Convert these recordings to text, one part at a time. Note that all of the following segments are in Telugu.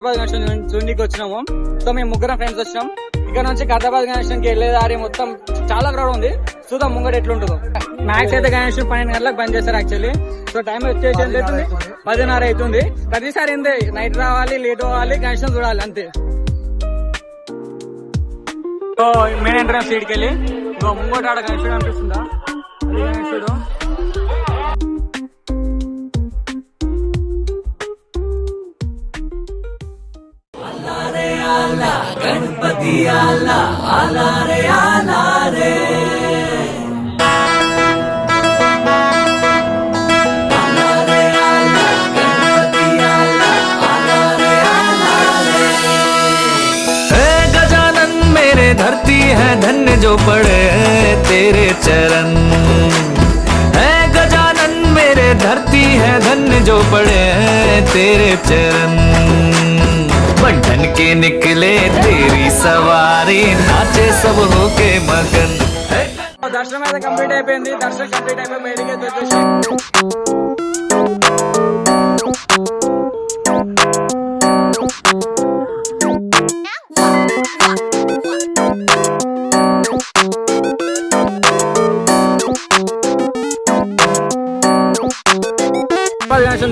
చూడడానికి వచ్చినాము. సో మేము ముగ్గురం ఫ్రెండ్స్ వచ్చినాం. ఇక్కడ నుంచి ఖైరతాబాద్ గణేశానికి వెళ్ళే దారి మొత్తం చాలా క్రౌడ్ ఉంది. చూద్దాం ముంగట ఎట్లుంటుందో. మ్యాక్స్ అయితే గణేశం 12 గంటలకు బంద్ చేస్తారు యాక్చువల్లీ. సో టైం వచ్చేసి ఎంత అవుతుంది? 10:30 అవుతుంది. ప్రతిసారి ఏంది నైట్ రావాలి, లేట్ అవ్వాలి, గణేశం చూడాలి అంతే. సో మెయిన్ ఎంట్రన్స్ సీట్కి వెళ్ళి ముంగట ఆడ గణేశుడు అనిపిస్తుందా? అది గణేశుడు. गणपति आला आला रे आला रे आला रे आला गणपति आला आला रे आला रे। है गजानन मेरे धरती है धन्य जो पड़े तेरे चरण। है गजानन मेरे धरती है धन्य जो पड़े तेरे चरण। बंधन के निकले तेरी सवारी नाचे सब होके मगन। దర్శనం అయితే కంప్లీట్ అయిపోయింది. దర్శనం కంప్లీట్ అయిపోయి బయటికి వచ్చేసి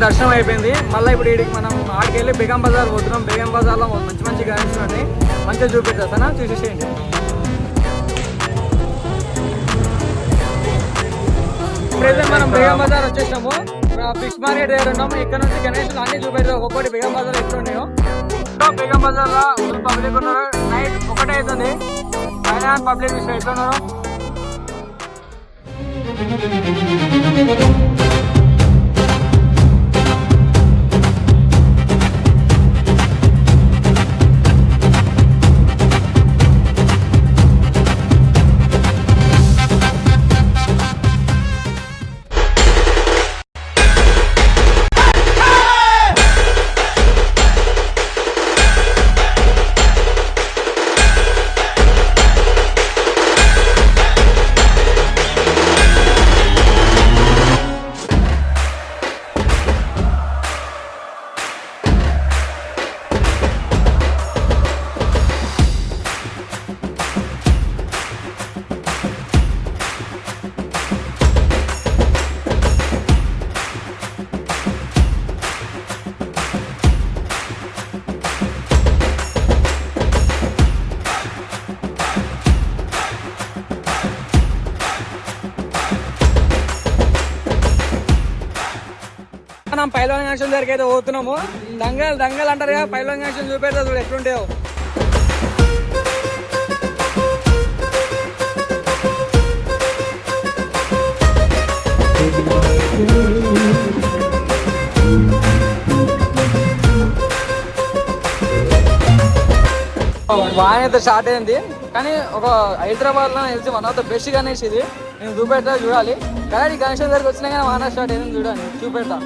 దర్శనం అయిపోయింది. మళ్ళీ ఇప్పుడు వీడికి మనం ఆడికి వెళ్ళి బేగం బజార్ పోతున్నాం. బేగం బజార్ లో మంచి మంచి గణేశులు మంచిగా చూపెడతానా, చూసేసేయండి. ఇప్పుడైతే మనం బేగం బజార్ వచ్చేసాము. ఫిష్ మార్కెట్ దగ్గర ఉన్నాము. ఇక్కడ నుంచి గణేశులు అన్ని చూపెడతాం. ఒక్కొక్కటి బేగం బజార్ ఎక్కడ ఉన్నాయో. బేగం బజార్ లో పబ్లిక్ ఉన్నారు. నైట్ 1 అవుతుంది. ఆయన పబ్లిక్ ఎట్లా ఉన్నారు? మనం పైల్వాన్ గణేశం దగ్గరికి అయితే పోతున్నాము. దంగల్ అంటారు కదా, పైల్వాన్ గణేశం చూపెడతా చూడు ఎట్లుంటాయో. వాన అయితే స్టార్ట్ అయింది. కానీ ఒక హైదరాబాద్ లో తెలిసి one of the best Ganesh ఇది. నేను చూపెడతా చూడాలి. కానీ గణేశం దగ్గరికి వచ్చినా కానీ వాన స్టార్ట్ అయింది చూడాలి, చూపెడతా.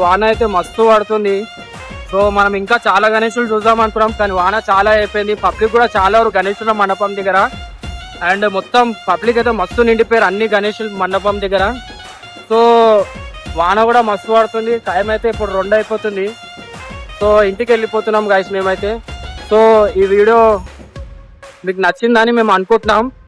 వాన అయితే మస్తు పడుతుంది. సో మనం ఇంకా చాలా గణేశులు చూద్దాం అనుకున్నాం, కానీ వాన చాలా అయిపోయింది. పబ్లిక్ కూడా చాలా వరకు గణేశుల మండపం దగ్గర అండ్ మొత్తం పబ్లిక్ అయితే మస్తు నిండిపోయారు అన్ని గణేశుల మండపం దగ్గర. సో వాన కూడా మస్తు పడుతుంది. టైం అయితే ఇప్పుడు 2 అయిపోతుంది. సో ఇంటికి వెళ్ళిపోతున్నాం గైస్ మేమైతే. సో ఈ వీడియో మీకు నచ్చిందని మేము అనుకుంటున్నాం.